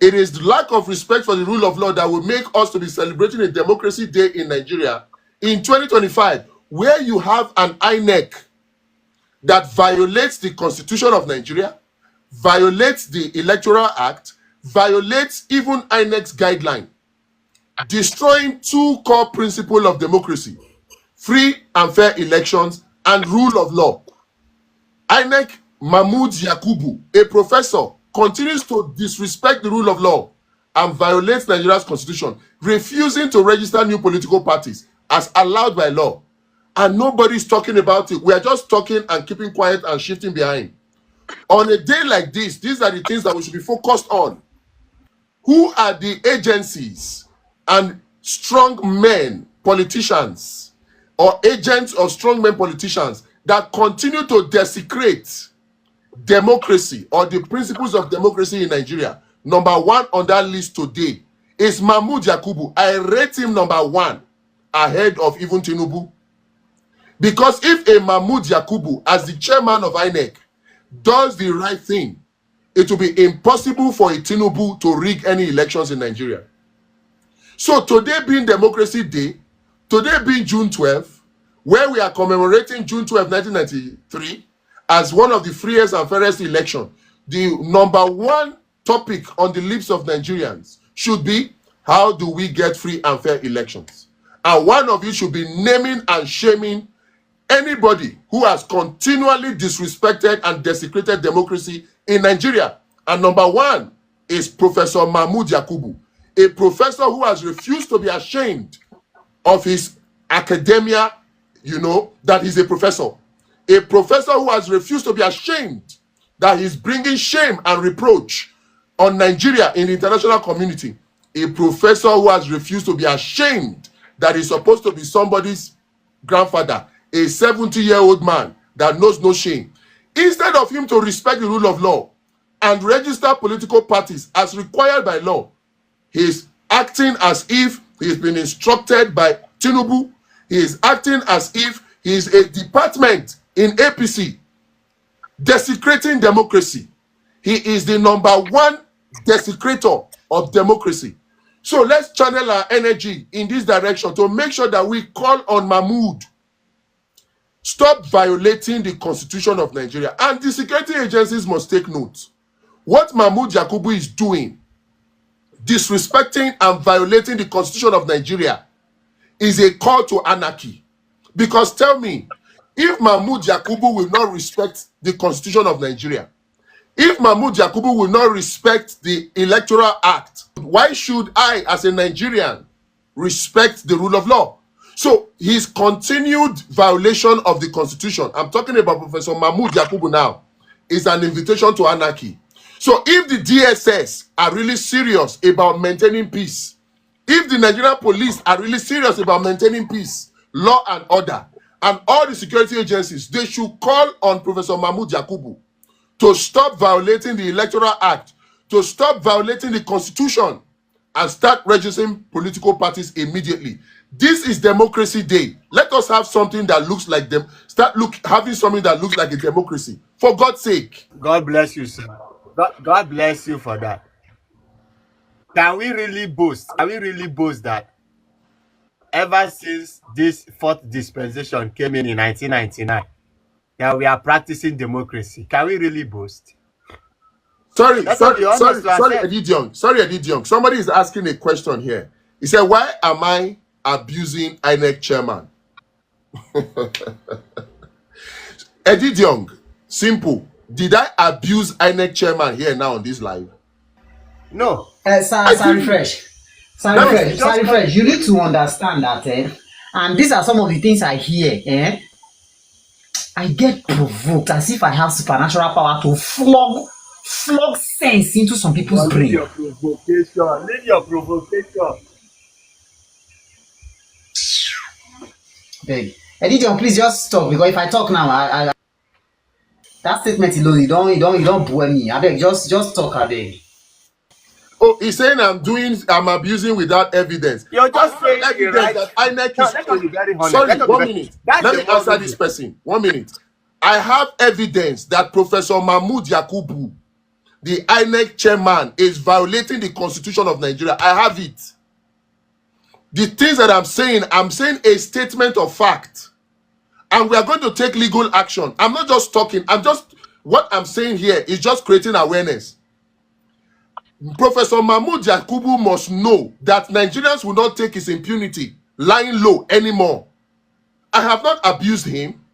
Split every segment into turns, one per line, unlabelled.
It is the lack of respect for the rule of law that will make us to be celebrating a democracy day in Nigeria in 2025, where you have an INEC that violates the Constitution of Nigeria, violates the Electoral Act, violates even INEC's guideline, destroying two core principles of democracy: free and fair elections and rule of law. INEC Mahmood Yakubu, a professor, continues to disrespect the rule of law and violates Nigeria's constitution, refusing to register new political parties as allowed by law. And nobody's talking about it. We are just talking and keeping quiet and shifting behind. On a day like this, these are the things that we should be focused on. Who are the agencies and strong men, politicians, or agents of strong men politicians that continue to desecrate democracy or the principles of democracy in Nigeria? Number one on that list today is Mahmood Yakubu. I rate him number one ahead of even Tinubu. Because if a Mahmood Yakubu, as the chairman of INEC, does the right thing, it will be impossible for a Tinubu to rig any elections in Nigeria. So today being Democracy Day, today being June 12th, where we are commemorating June 12, 1993, as one of the freest and fairest elections, the number one topic on the lips of Nigerians should be, how do we get free and fair elections? And one of you should be naming and shaming anybody who has continually disrespected and desecrated democracy in Nigeria. And number one is Professor Mahmood Yakubu, a professor who has refused to be ashamed of his academia, that he's a professor. A professor who has refused to be ashamed that he's bringing shame and reproach on Nigeria in the international community. A professor who has refused to be ashamed that he's supposed to be somebody's grandfather, a 70-year-old man that knows no shame. Instead of him to respect the rule of law and register political parties as required by law, he's acting as if he's been instructed by Tinubu. He is acting as if he is a department in APC, desecrating democracy. He is the number one desecrator of democracy. So let's channel our energy in this direction to make sure that we call on Mahmood. Stop violating the Constitution of Nigeria. And the security agencies must take note. What Mahmood Yakubu is doing, disrespecting and violating the Constitution of Nigeria, is a call to anarchy. Because tell me, if Mahmood Yakubu will not respect the Constitution of Nigeria, if Mahmood Yakubu will not respect the Electoral Act, why should I, as a Nigerian, respect the rule of law? So his continued violation of the Constitution, I'm talking about Professor Mahmood Yakubu now, is an invitation to anarchy. So if the DSS are really serious about maintaining peace, if the Nigerian police are really serious about maintaining peace, law and order, and all the security agencies, they should call on Professor Mahmood Yakubu to stop violating the Electoral Act, to stop violating the Constitution, and start registering political parties immediately. This is Democracy Day. Let us have something that looks like them. Having something that looks like a democracy. For God's sake.
God bless you, sir. God bless you for that. Can we really boast? Can we really boast that ever since this fourth dispensation came in 1999, that we are practicing democracy? Can we really boast?
Sorry, Edidion. Sorry, Edidion. Somebody is asking a question here. He said, why am I abusing INEC chairman? Edidion, simple. Did I abuse INEC chairman here now on this live?
No. Sorry, Fresh. You need to understand that, and these are some of the things I hear, I get provoked as if I have supernatural power to flog sense into some people's brain.
Leave your provocation.
Beg. Editor, please just stop, because if I talk now, that statement alone, you don't bore me. I beg, just talk, I beg.
Oh, he's saying I'm abusing without evidence.
You're just saying
evidence
right?
that INEC is
very
sorry, 1 minute. Let me answer this person. 1 minute. I have evidence that Professor Mahmood Yakubu, the INEC chairman is violating the Constitution of Nigeria. I have it. The things that I'm saying a statement of fact. And we are going to take legal action. I'm not just talking. What I'm saying here is just creating awareness. Professor Mahmoud Yakubu must know that Nigerians will not take his impunity lying low anymore. I have not abused him.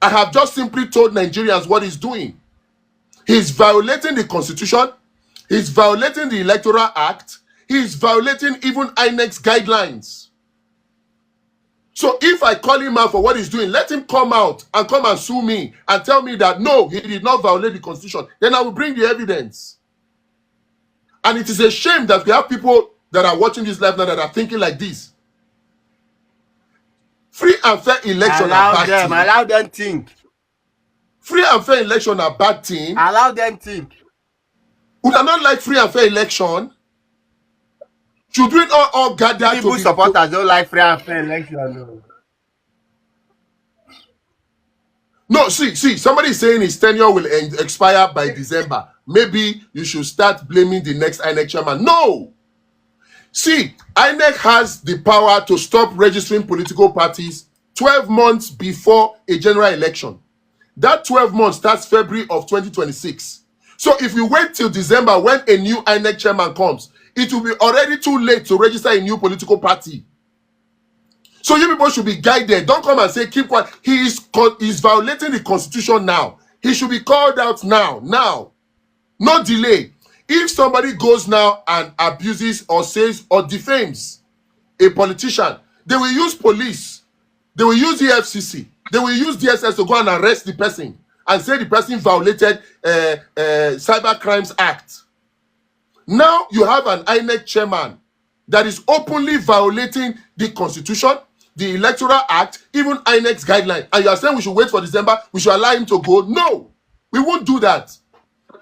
I have just simply told Nigerians what he's doing. He's violating the Constitution. He's violating the Electoral Act. He's violating even INEC's guidelines. So if I call him out for what he's doing, let him come out and come and sue me and tell me that no, he did not violate the Constitution. Then I will bring the evidence. And it is a shame that we have people that are watching this live now that are thinking like this. Free and fair election are bad thing.
Allow them think.
Free and fair election are bad thing.
Allow them think.
Would I not like free and fair election? Should we all gather to
People supporters don't like free and fair election.
No, see, somebody is saying his tenure will expire by December. Maybe you should start blaming the next INEC chairman. No! See, INEC has the power to stop registering political parties 12 months before a general election. That 12 months starts February of 2026. So if we wait till December when a new INEC chairman comes, it will be already too late to register a new political party. So you people should be guided. Don't come and say, keep quiet. He is violating the Constitution now. He should be called out now. No delay. If somebody goes now and abuses or says or defames a politician, they will use police. They will use the FCC. They will use DSS to go and arrest the person and say the person violated Cyber Crimes Act. Now you have an INEC chairman that is openly violating the Constitution, the Electoral Act, even INEC's guideline. And you are saying we should wait for December, we should allow him to go? No, we won't do that.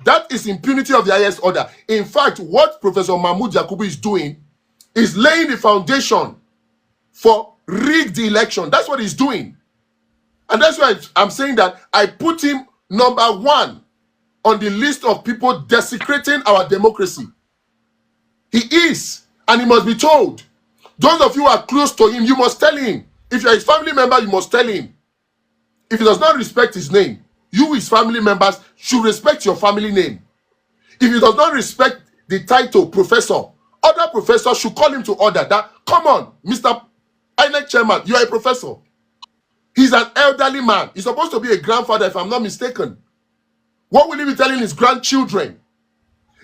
That is impunity of the highest order. In fact, what Professor Mahmoud Yakubu is doing is laying the foundation for rigged election. That's what he's doing. And that's why I'm saying that I put him number 1 on the list of people desecrating our democracy. He is, and he must be told. Those of you who are close to him, you must tell him. If you're his family member, you must tell him. If he does not respect his name, you, his family members, should respect your family name. If he does not respect the title professor, other professors should call him to order that, come on, Mr. INEC chairman, you are a professor. He's an elderly man. He's supposed to be a grandfather, if I'm not mistaken. What will he be telling his grandchildren?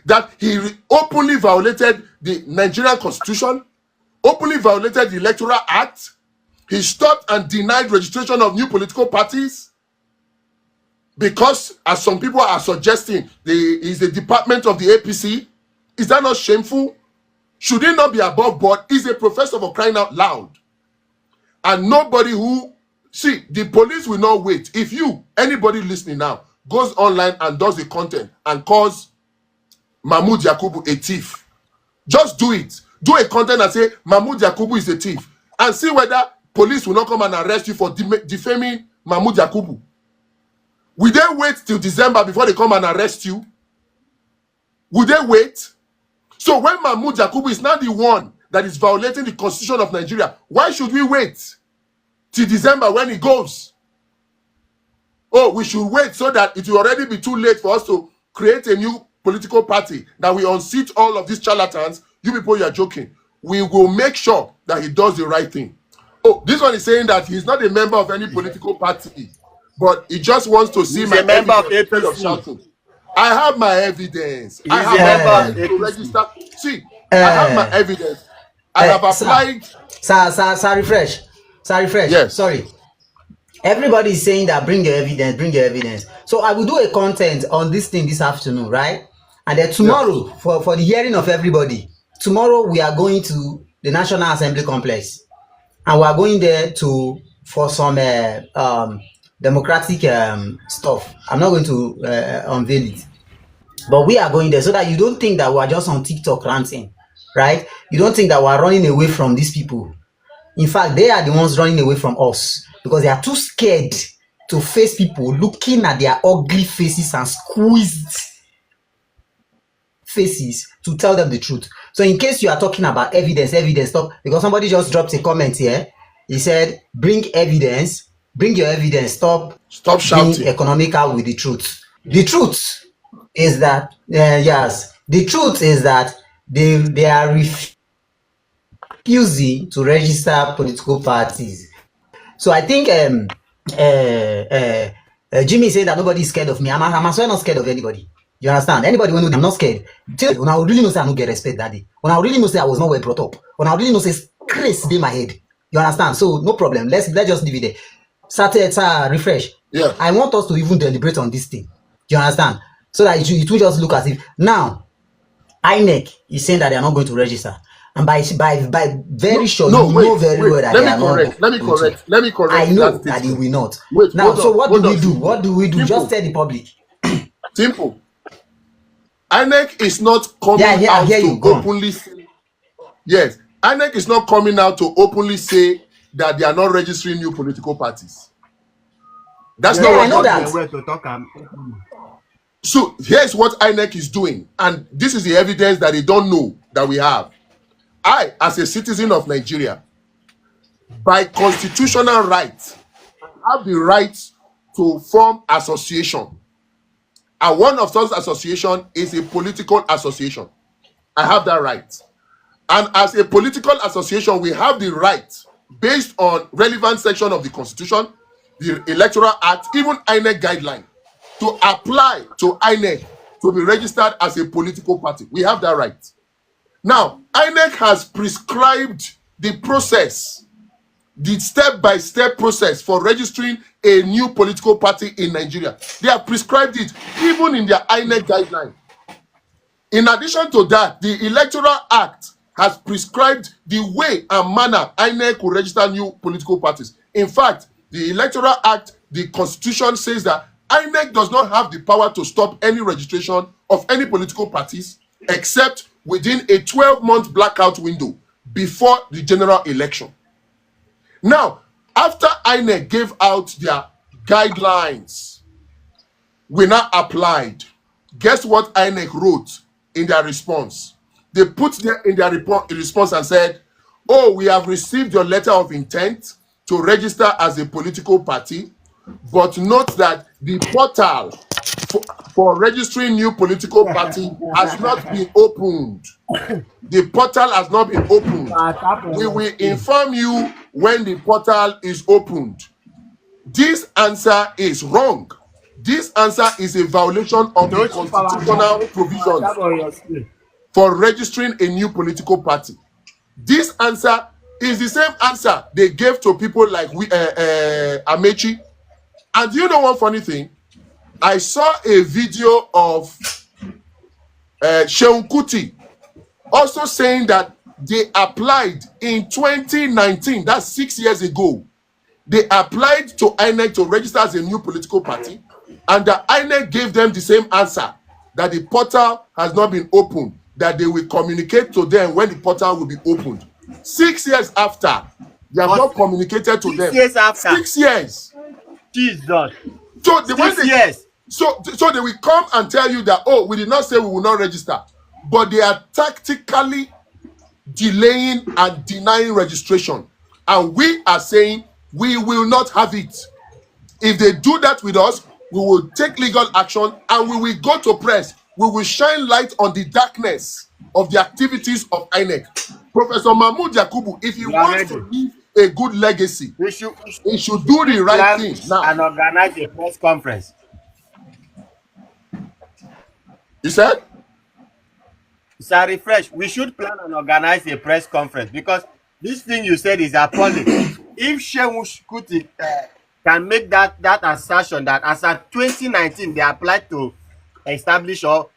That he openly violated the Nigerian Constitution, openly violated the Electoral Act. He stopped and denied registration of new political parties because, as some people are suggesting, he's the department of the APC. Is that not shameful? Should he not be above board? He's a professor for crying out loud. And nobody who... See, the police will not wait. If anybody listening now, goes online and does the content and calls Mahmoud Yakubu a thief, just do it. Do a content and say Mahmoud Yakubu is a thief, and see whether police will not come and arrest you for defaming Mahmoud Yakubu. Will they wait till December before they come and arrest you? Will they wait? So when Mahmoud Yakubu is not the one that is violating the Constitution of Nigeria, why should we wait till December when he goes? Oh, we should wait so that it will already be too late for us to create a new political party, that we unseat all of these charlatans. You people, you are joking. We will make sure that he does the right thing. Oh, this one is saying that he's not a member of any political party, but he just wants to see my
member of
APC. I have my evidence.
I have
to register. See, I have my evidence. I have applied.
Sir, refresh.
Yes.
Sorry. Everybody is saying that bring your evidence. So I will do a content on this thing this afternoon, right? And then tomorrow, for the hearing of everybody, tomorrow we are going to the National Assembly complex, and we are going there for some democratic stuff. I'm not going to unveil it, but we are going there so that you don't think that we are just on TikTok ranting, right? You don't think that we are running away from these people. In fact, they are the ones running away from us because they are too scared to face people looking at their ugly faces and squeezed. faces to tell them the truth. So in case you are talking about evidence, stop, because somebody just dropped a comment here. He said, bring evidence, bring your evidence, stop
shouting.
Being economical with the truth. The truth is that, yes, the truth is that they are refusing to register political parties. So I think Jimmy said that nobody is scared of me. I'm as well not scared of anybody. You understand? Anybody will know I'm not scared. When I really know say I don't get respect that day. When I really know say I was not well brought up. When I really know say Chris in my head. You understand? So no problem. Let's just leave it there. Refresh.
Yeah.
I want us to even deliberate on this thing. You understand? So that it will just look as if now INEC is saying that they are not going to register. And by very sure, you know very well that they are not.
Let me correct.
I know that they will not. Now, so what do we do? What do we do?
Simple.
Just tell the public.
Simple. INEC is not coming out to openly say. Yes, INEC is not coming out to openly say that they are not registering new political parties. That's not what
I know that.
So here's what INEC is doing, and this is the evidence that they don't know that we have. I, as a citizen of Nigeria, by constitutional right, have the right to form association. And one of those association is a political association. I have that right. And as a political association, we have the right, based on relevant section of the Constitution, the Electoral Act, even INEC guideline, to apply to INEC to be registered as a political party. We have that right. Now, INEC has prescribed the process, the step-by-step process for registering a new political party in Nigeria. They have prescribed it even in their INEC guideline. In addition to that, the Electoral Act has prescribed the way and manner INEC will register new political parties. In fact, the Electoral Act, the Constitution says that INEC does not have the power to stop any registration of any political parties except within a 12-month blackout window before the general election. Now, after INEC gave out their guidelines, we now applied. Guess what INEC wrote in their response? They put there in their response and said, oh, we have received your letter of intent to register as a political party, but note that the portal for registering new political party has not been opened. The portal has not been opened. We will inform you when the portal is opened. This answer is wrong. This answer is a violation of the constitutional provisions for registering a new political party. This answer is the same answer they gave to people like Amechi. And do you know one funny thing? I saw a video of Seun Kuti also saying that they applied in 2019, that's 6 years ago. They applied to INEC to register as a new political party, and the INEC gave them the same answer, that the portal has not been opened, that they will communicate to them when the portal will be opened. 6 years after, they have not communicated to them.
6 years after.
6 years.
Jesus.
So
years.
So they will come and tell you that, oh, we did not say we will not register, but they are tactically delaying and denying registration, and we are saying we will not have it. If they do that with us, we will take legal action and we will go to press. We will shine light on the darkness of the activities of INEC. Professor Mahmoud Yakubu, if he wants to leave a good legacy, he should do the right thing now
and organize a press conference.
You said?
Sir, refresh. We should plan and organize a press conference, because this thing you said is appalling. If Seun Kuti can make that assertion that as of 2019 they applied to establish or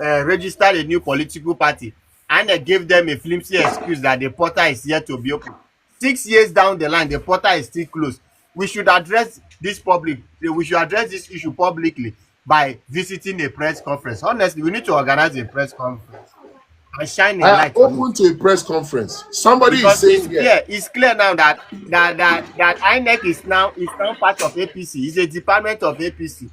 register a new political party, and they gave them a flimsy excuse that the portal is yet to be open. 6 years down the line, the portal is still closed. We should address this issue publicly by visiting a press conference. Honestly, we need to organize a press conference and shine a light.
Open to a press conference. Somebody
because
is saying
it's clear now that INEC is now part of APC. It's a department of APC.